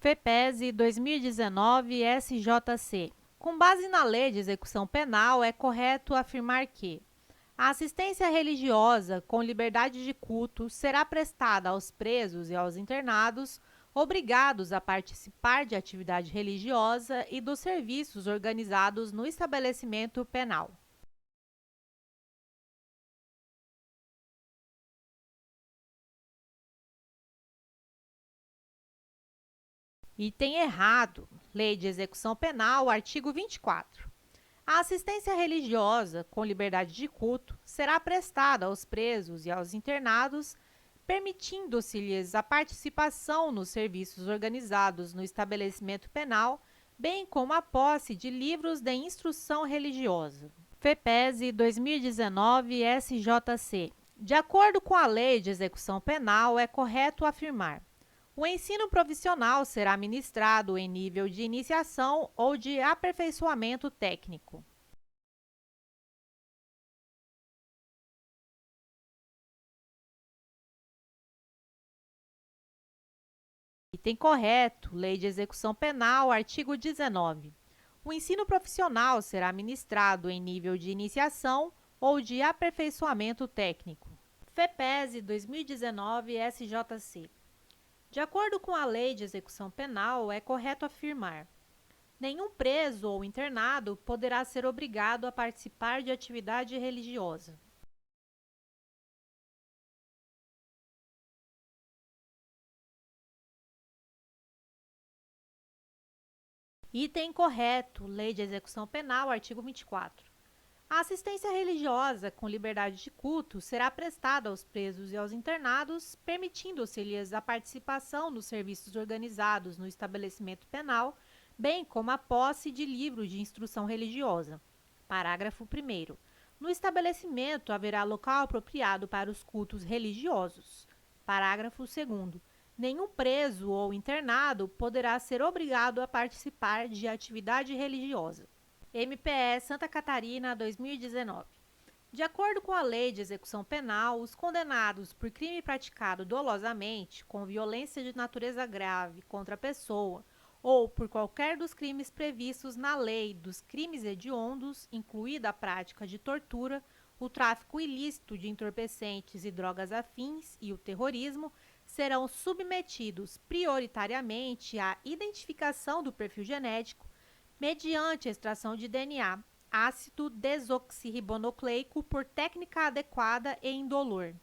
FEPESE 2019 SJC. Com base na Lei de Execução Penal, é correto afirmar que a assistência religiosa com liberdade de culto será prestada aos presos e aos internados obrigados a participar de atividade religiosa e dos serviços organizados no estabelecimento penal. Item errado. Lei de Execução Penal, artigo 24. A assistência religiosa com liberdade de culto será prestada aos presos e aos internados, permitindo-se-lhes a participação nos serviços organizados no estabelecimento penal, bem como a posse de livros de instrução religiosa. FEPESE 2019 SJC. De acordo com a Lei de Execução Penal, é correto afirmar: o ensino profissional será ministrado em nível de iniciação ou de aperfeiçoamento técnico. Item correto, Lei de Execução Penal, artigo 19. O ensino profissional será ministrado em nível de iniciação ou de aperfeiçoamento técnico. FEPESE 2019 SJC. De acordo com a Lei de Execução Penal, é correto afirmar: nenhum preso ou internado poderá ser obrigado a participar de atividade religiosa. Item correto, Lei de Execução Penal, artigo 24. A assistência religiosa com liberdade de culto será prestada aos presos e aos internados, permitindo-se-lhes a participação nos serviços organizados no estabelecimento penal, bem como a posse de livros de instrução religiosa. Parágrafo 1º. No estabelecimento haverá local apropriado para os cultos religiosos. Parágrafo 2º. Nenhum preso ou internado poderá ser obrigado a participar de atividade religiosa. MPE Santa Catarina 2019. De acordo com a Lei de Execução Penal, os condenados por crime praticado dolosamente, com violência de natureza grave contra a pessoa ou por qualquer dos crimes previstos na Lei dos Crimes Hediondos, incluída a prática de tortura, o tráfico ilícito de entorpecentes e drogas afins e o terrorismo, serão submetidos prioritariamente à identificação do perfil genético mediante a extração de DNA, ácido desoxirribonucleico por técnica adequada e indolor.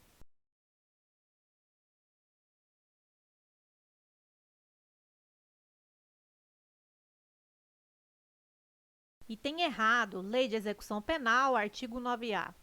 Item errado, Lei de Execução Penal, artigo 9A.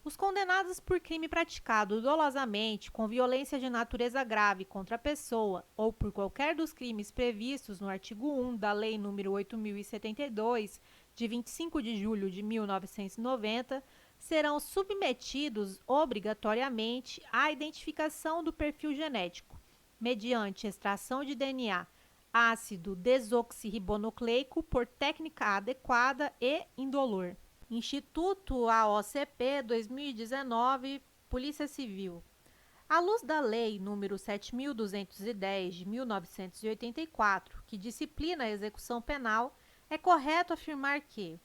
Os condenados por crime praticado dolosamente, com violência de natureza grave contra a pessoa ou por qualquer dos crimes previstos no artigo 1 da Lei nº 8.072, de 25 de julho de 1990, serão submetidos obrigatoriamente à identificação do perfil genético, mediante extração de DNA, ácido desoxirribonucleico por técnica adequada e indolor. Instituto AOCP 2019, Polícia Civil. À luz da Lei nº 7.210, de 1984, que disciplina a execução penal, é correto afirmar que,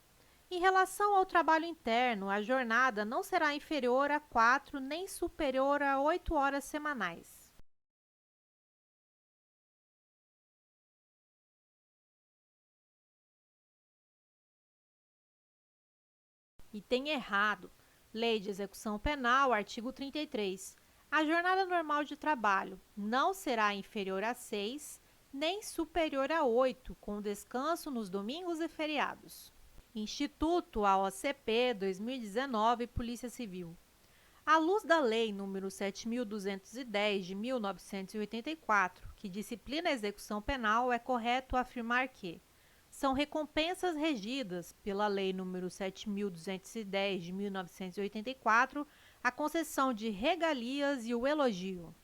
em relação ao trabalho interno, a jornada não será inferior a 4 nem superior a 8 horas semanais. Item errado. Lei de Execução Penal, artigo 33. A jornada normal de trabalho não será inferior a 6, nem superior a 8, com descanso nos domingos e feriados. Instituto AOCP 2019, Polícia Civil. À luz da Lei nº 7.210, de 1984, que disciplina a execução penal, é correto afirmar que são recompensas regidas pela Lei nº 7.210, de 1984, a concessão de regalias e o elogio.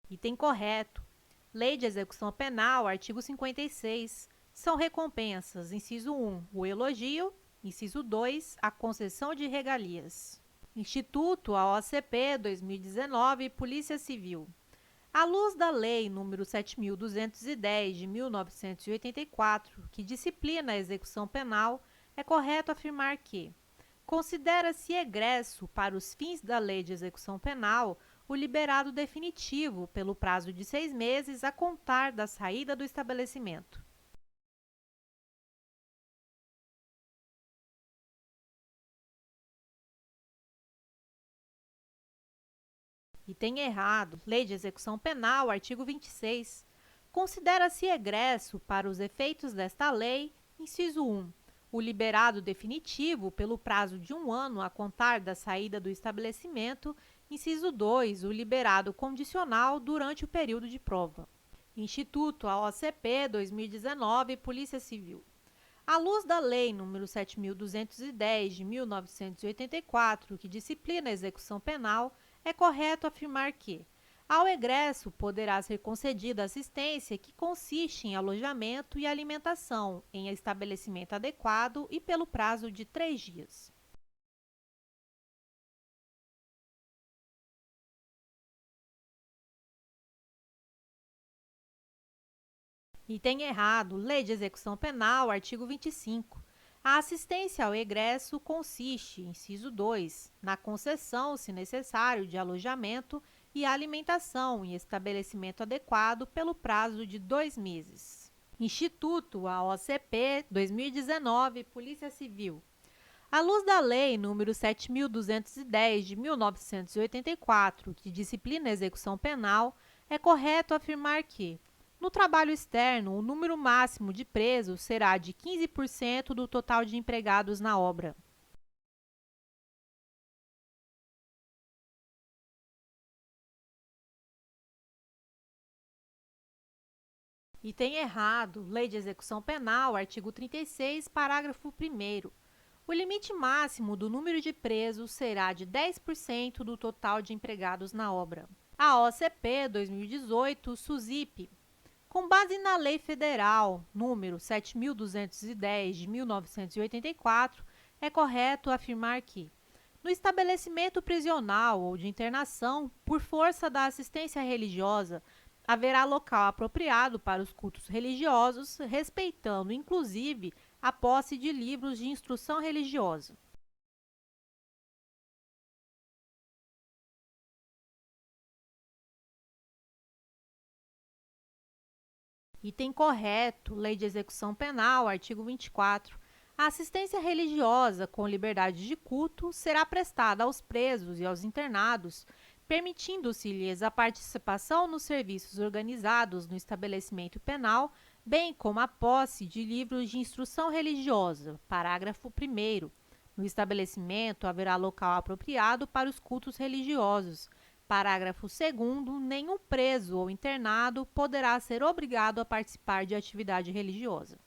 Item correto. Lei de Execução Penal, artigo 56. São recompensas, inciso 1, o elogio, Inciso 2, a concessão de regalias. Instituto, a OCP, 2019, Polícia Civil. À luz da Lei nº 7.210, de 1984, que disciplina a execução penal, é correto afirmar que considera-se egresso para os fins da Lei de Execução Penal o liberado definitivo pelo prazo de 6 meses a contar da saída do estabelecimento. Item errado. Lei de Execução Penal, artigo 26. Considera-se egresso para os efeitos desta lei, inciso 1, o liberado definitivo pelo prazo de 1 ano a contar da saída do estabelecimento, inciso 2, o liberado condicional durante o período de prova. Instituto, a OCP, 2019, Polícia Civil. À luz da Lei nº 7.210, de 1984, que disciplina a execução penal, é correto afirmar que, ao egresso, poderá ser concedida assistência que consiste em alojamento e alimentação em estabelecimento adequado e pelo prazo de 3 dias. Item errado. Lei de Execução Penal, artigo 25. A assistência ao egresso consiste, inciso 2, na concessão, se necessário, de alojamento e alimentação em estabelecimento adequado pelo prazo de 2 meses. Instituto, a OCP, 2019, Polícia Civil. À luz da Lei nº 7.210, de 1984, que disciplina a execução penal, é correto afirmar que, no trabalho externo, o número máximo de presos será de 15% do total de empregados na obra. Item errado. Lei de Execução Penal, artigo 36, parágrafo 1º. O limite máximo do número de presos será de 10% do total de empregados na obra. A OCP 2018, SUSIP. Com base na Lei Federal número 7.210, de 1984, é correto afirmar que, no estabelecimento prisional ou de internação, por força da assistência religiosa, haverá local apropriado para os cultos religiosos, respeitando, inclusive, a posse de livros de instrução religiosa. Item correto. Lei de Execução Penal, artigo 24. A assistência religiosa com liberdade de culto será prestada aos presos e aos internados, permitindo-se-lhes a participação nos serviços organizados no estabelecimento penal, bem como a posse de livros de instrução religiosa. Parágrafo 1º. No estabelecimento haverá local apropriado para os cultos religiosos. Parágrafo 2º. Nenhum preso ou internado poderá ser obrigado a participar de atividade religiosa.